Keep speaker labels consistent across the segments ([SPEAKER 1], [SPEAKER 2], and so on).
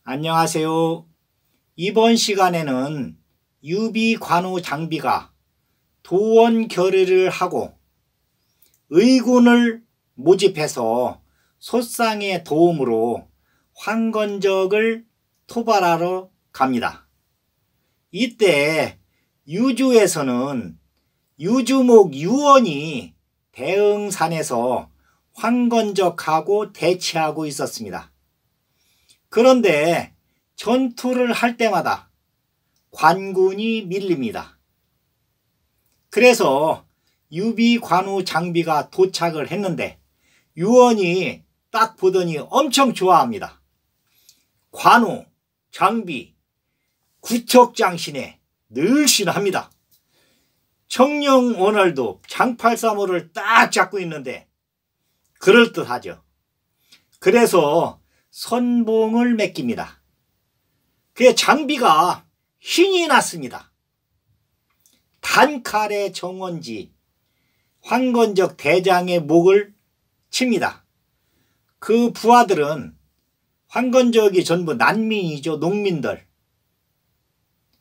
[SPEAKER 1] 안녕하세요. 이번 시간에는 유비 관우 장비가 도원 결의를 하고 의군을 모집해서 소상의 도움으로 황건적을 토벌하러 갑니다. 이때 유주에서는 유주목 유원이 대흥산에서 황건적하고 대치하고 있었습니다. 그런데 전투를 할 때마다 관군이 밀립니다. 그래서 유비 관우 장비가 도착을 했는데 유원이 딱 보더니 엄청 좋아합니다. 관우 장비 구척장신에 늘씬합니다. 청룡 원월도 장팔사모를 딱 잡고 있는데 그럴듯하죠. 그래서 선봉을 맡깁니다. 그 장비가 신이 났습니다. 단칼의 정원지 황건적 대장의 목을 칩니다. 그 부하들은 황건적이 전부 난민이죠. 농민들.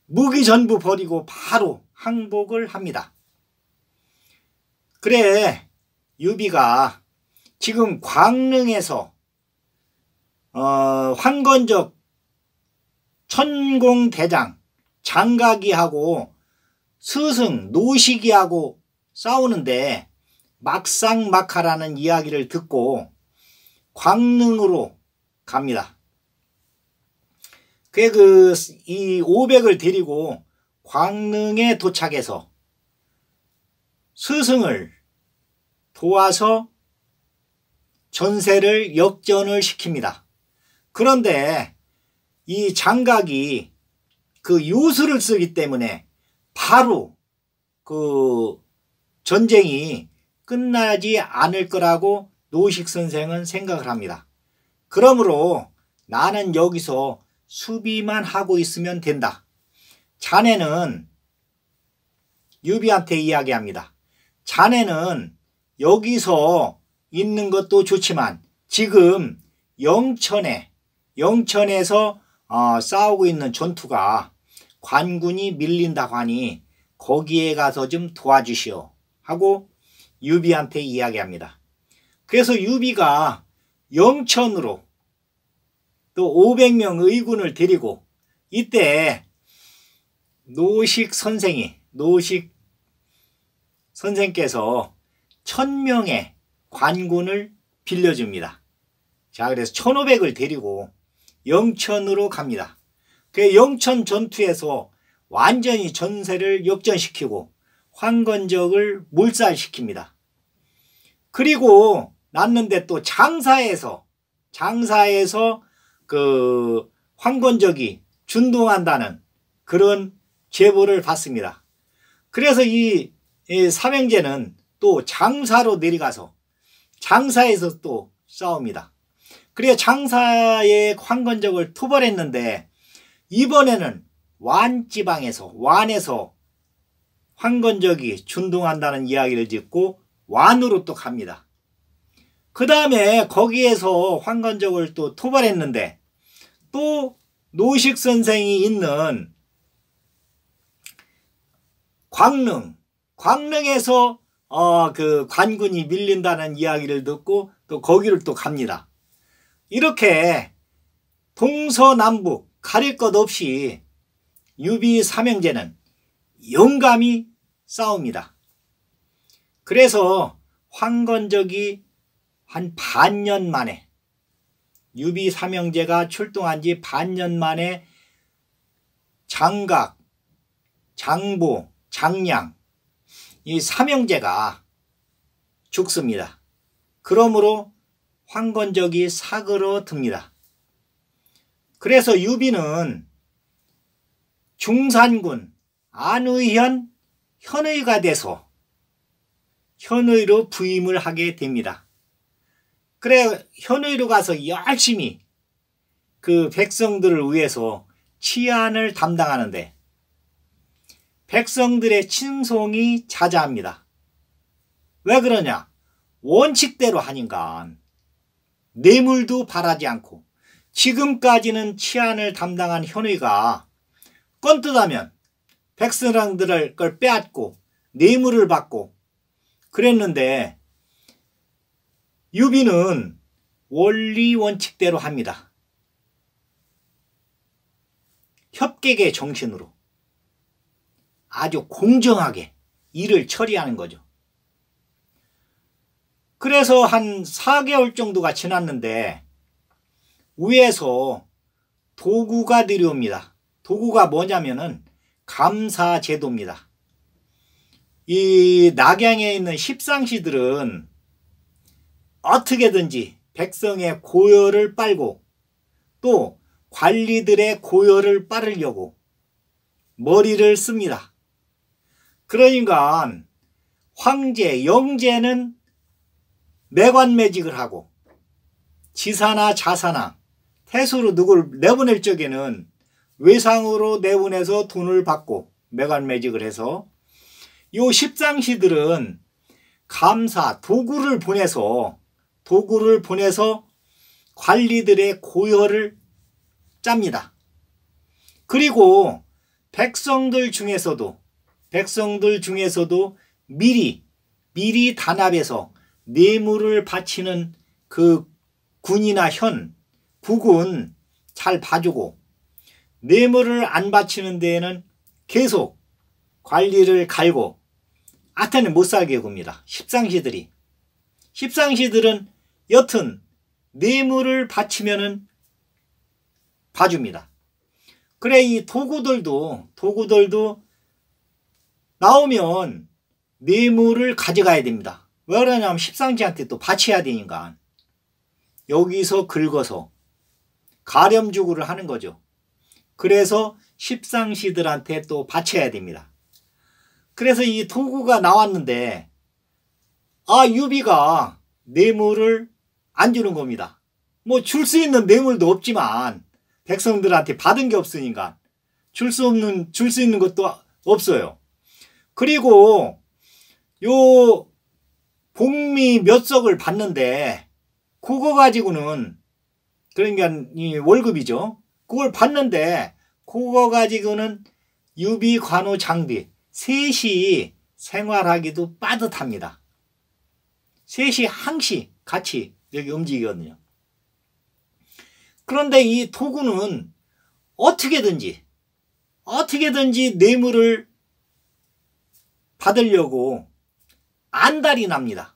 [SPEAKER 1] 무기 전부 버리고 바로 항복을 합니다. 그래 유비가 지금 광릉에서 황건적 천공대장 장각이하고 스승 노식이하고 싸우는데 막상막하라는 이야기를 듣고 광릉으로 갑니다. 이 500을 데리고 광릉에 도착해서 스승을 도와서 전세를 역전을 시킵니다. 그런데 이 장각이 그 요술을 쓰기 때문에 바로 그 전쟁이 끝나지 않을 거라고 노식 선생은 생각을 합니다. 그러므로 나는 여기서 수비만 하고 있으면 된다. 자네는 유비한테 이야기합니다. 자네는 여기서 있는 것도 좋지만 지금 영천에서 싸우고 있는 전투가 관군이 밀린다고 하니 거기에 가서 좀 도와주시오 하고 유비한테 이야기합니다. 그래서 유비가 영천으로 또 500명 의군을 데리고 이때 노식 선생께서 1000명의 관군을 빌려줍니다. 자, 그래서 1500을 데리고 영천으로 갑니다. 그 영천 전투에서 완전히 전세를 역전시키고 황건적을 몰살시킵니다. 그리고 났는데 또 장사에서 그 황건적이 준동한다는 그런 제보를 받습니다. 그래서 이 삼형제는 또 장사로 내려가서 장사에서 또 싸웁니다. 그래 장사의 황건적을 토벌했는데 이번에는 완에서 황건적이 준동한다는 이야기를 듣고 완으로 또 갑니다. 그 다음에 거기에서 황건적을 또 토벌했는데 또 노식 선생이 있는 광릉에서 그 관군이 밀린다는 이야기를 듣고 또 거기를 또 갑니다. 이렇게 동서남북 가릴 것 없이 유비 삼형제는 용감히 싸웁니다. 그래서 황건적이 한 반년 만에 유비 삼형제가 출동한 지 반년 만에 장각, 장보, 장량 이 삼형제가 죽습니다. 그러므로 황건적이 사그러듭니다. 그래서 유비는 중산군 안의현 현의가 돼서 현의로 부임을 하게 됩니다. 그래 현의로 가서 열심히 그 백성들을 위해서 치안을 담당하는데 백성들의 칭송이 자자합니다. 왜 그러냐? 원칙대로 하니까 뇌물도 바라지 않고 지금까지는 치안을 담당한 현의가 껌뜯하면 백성들을 걸 빼앗고 뇌물을 받고 그랬는데 유비는 원리 원칙대로 합니다. 협객의 정신으로 아주 공정하게 일을 처리하는 거죠. 그래서 한 4개월 정도가 지났는데 위에서 도구가 내려옵니다. 도구가 뭐냐면은 감사제도입니다. 이 낙양에 있는 십상시들은 어떻게든지 백성의 고열을 빨고 또 관리들의 고열을 빠르려고 머리를 씁니다. 그러니까 황제, 영제는 매관매직을 하고 지사나 자사나 태수로 누굴 내보낼 적에는 외상으로 내보내서 돈을 받고 매관매직을 해서 요 십상시들은 감사, 도구를 보내서 관리들의 고열을 짭니다. 그리고 백성들 중에서도 미리 단합해서 뇌물을 바치는 그 군이나 국은 잘 봐주고 뇌물을 안 바치는 데에는 계속 관리를 갈고 하여튼 못 살게 굽니다. 십상시들은 여튼 뇌물을 바치면은 봐줍니다. 그래 이 도구들도 나오면 뇌물을 가져가야 됩니다. 왜 그러냐면 십상시한테 또 바쳐야 되니까 여기서 긁어서 가렴주구를 하는 거죠. 그래서 십상시들한테 또 바쳐야 됩니다. 그래서 이 도구가 나왔는데 유비가 뇌물을 안 주는 겁니다. 뭐 줄 수 있는 뇌물도 없지만 백성들한테 받은 게 없으니까 줄 수 있는 것도 없어요. 그리고 요 복미 몇 석을 받는데 그거 가지고는 그러니까 이 월급이죠. 그걸 받는데 그거 가지고는 유비, 관우, 장비 셋이 생활하기도 빠듯합니다. 셋이 항시 같이 여기 움직이거든요. 그런데 이 도구는 어떻게든지 뇌물을 받으려고 안달이 납니다.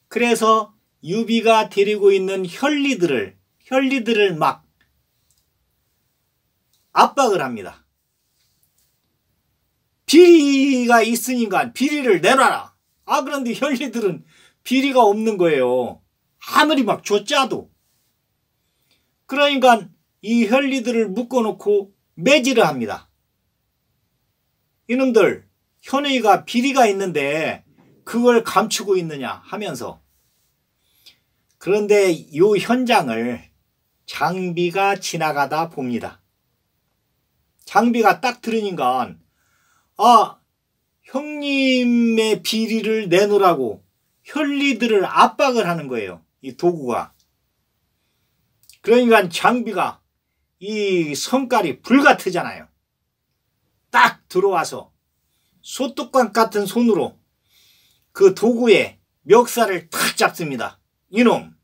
[SPEAKER 1] 그래서 유비가 데리고 있는 현리들을 막 압박을 합니다. 비리가 있으니까 비리를 내놔라. 그런데 현리들은 비리가 없는 거예요. 아무리 막 줬자도. 그러니까 이 현리들을 묶어놓고 매질을 합니다. 이놈들 현의가 비리가 있는데 그걸 감추고 있느냐 하면서. 그런데 이 현장을 장비가 지나가다 봅니다. 장비가 딱 들으니까 형님의 비리를 내놓으라고 현리들을 압박을 하는 거예요. 이 도구가. 그러니까 장비가 이 성깔이 불같으잖아요. 딱 들어와서 소뚜껑 같은 손으로 그 도구의 멱살을 탁 잡습니다. 이놈,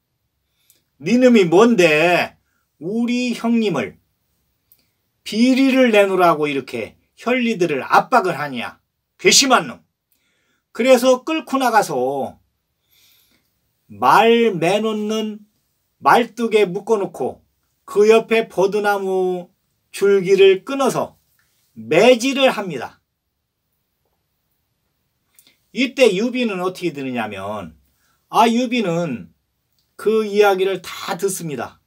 [SPEAKER 1] 니놈이 뭔데 우리 형님을 비리를 내놓으라고 이렇게 현리들을 압박을 하냐. 괘씸한 놈. 그래서 끌고 나가서 말 매놓는 말뚝에 묶어놓고 그 옆에 버드나무 줄기를 끊어서 매질을 합니다. 이때 유비는 어떻게 되느냐면 유비는 그 이야기를 다 듣습니다.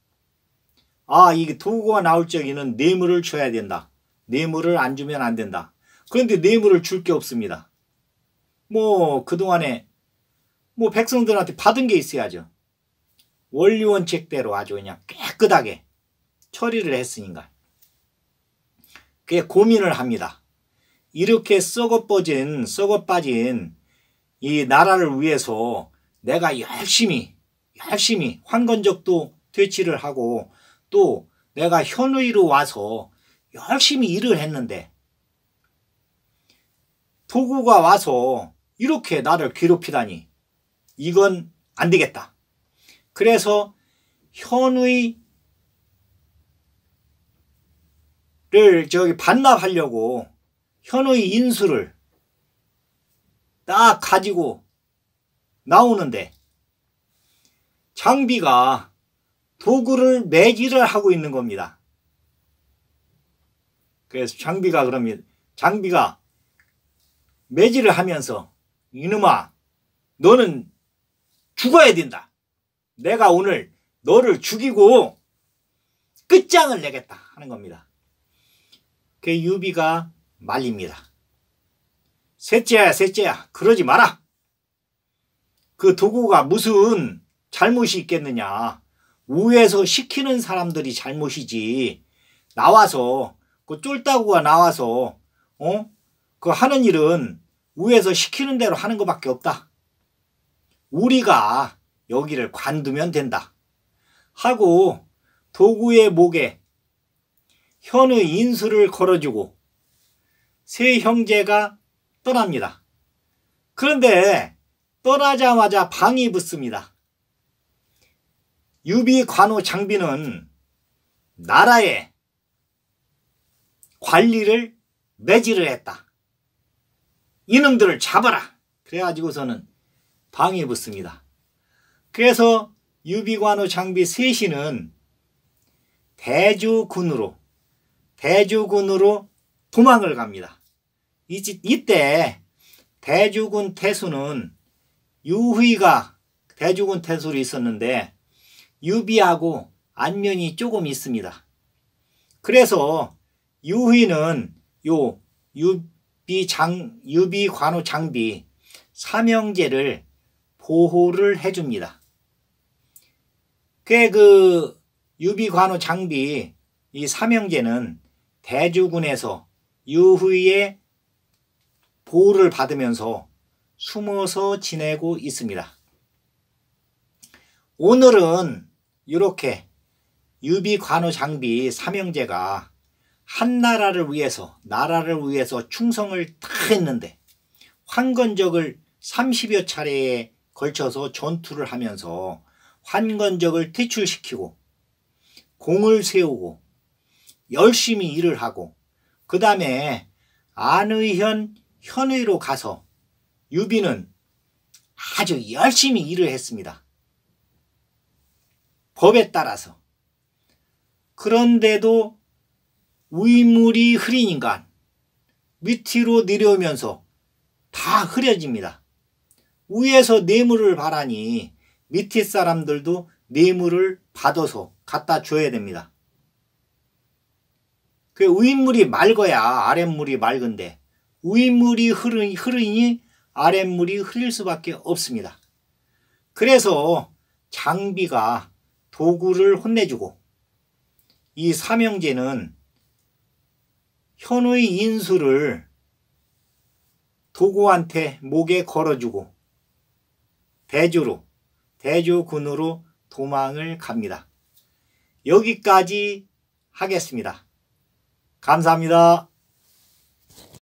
[SPEAKER 1] 이게 도구가 나올 적에는 뇌물을 줘야 된다. 뇌물을 안 주면 안 된다. 그런데 뇌물을 줄 게 없습니다. 그동안에 백성들한테 받은 게 있어야죠. 원리원칙대로 아주 그냥 깨끗하게 처리를 했으니까. 그게 고민을 합니다. 이렇게 썩어 빠진 이 나라를 위해서 내가 열심히 황건적도 퇴치를 하고 또 내가 현의로 와서 열심히 일을 했는데 도구가 와서 이렇게 나를 괴롭히다니 이건 안 되겠다. 그래서 현의를 반납하려고 현의 인수를 딱 가지고 나오는데 장비가 도구를 매질을 하고 있는 겁니다. 그래서 장비가 매질을 하면서 이놈아 너는 죽어야 된다. 내가 오늘 너를 죽이고 끝장을 내겠다 하는 겁니다. 그 유비가 말립니다. 셋째야 그러지 마라. 그 도구가 무슨 잘못이 있겠느냐. 위에서 시키는 사람들이 잘못이지. 나와서 그 쫄따구가 나와서 그 하는 일은 위에서 시키는 대로 하는 것밖에 없다. 우리가 여기를 관두면 된다 하고 도구의 목에 현의 인수를 걸어주고 세 형제가 떠납니다. 그런데 떠나자마자 방이 붙습니다. 유비, 관우, 장비는 나라의 관리를 매질을 했다. 이놈들을 잡아라. 그래가지고서는 방이 붙습니다. 그래서 유비, 관우, 장비 셋이는 대주군으로 도망을 갑니다. 이때 대주군 태수는 유희가 대주군 태수로 있었는데 유비하고 안면이 조금 있습니다. 그래서 유희는 유비, 관우, 장비 삼형제를 보호를 해줍니다. 그 유비, 관우, 장비 이 삼형제는 대주군에서 유희의 보호를 받으면서 숨어서 지내고 있습니다. 오늘은 이렇게 유비, 관우, 장비 삼형제가 한 나라를 위해서 충성을 다 했는데 환건적을 30여 차례에 걸쳐서 전투를 하면서 환건적을 퇴출시키고 공을 세우고 열심히 일을 하고 그 다음에 안의현 현의로 가서 유비는 아주 열심히 일을 했습니다. 법에 따라서. 그런데도 위물이 흐린 인간 밑으로 내려오면서 다 흐려집니다. 위에서 뇌물을 바라니 밑에 사람들도 뇌물을 받아서 갖다 줘야 됩니다. 그 윗물이 맑아야 아랫물이 맑은데 윗물이 흐르니 아랫물이 흐릴 수밖에 없습니다. 그래서 장비가 도구를 혼내주고 이 삼형제는 현의 인수를 도구한테 목에 걸어주고 대주군으로 도망을 갑니다. 여기까지 하겠습니다. 감사합니다.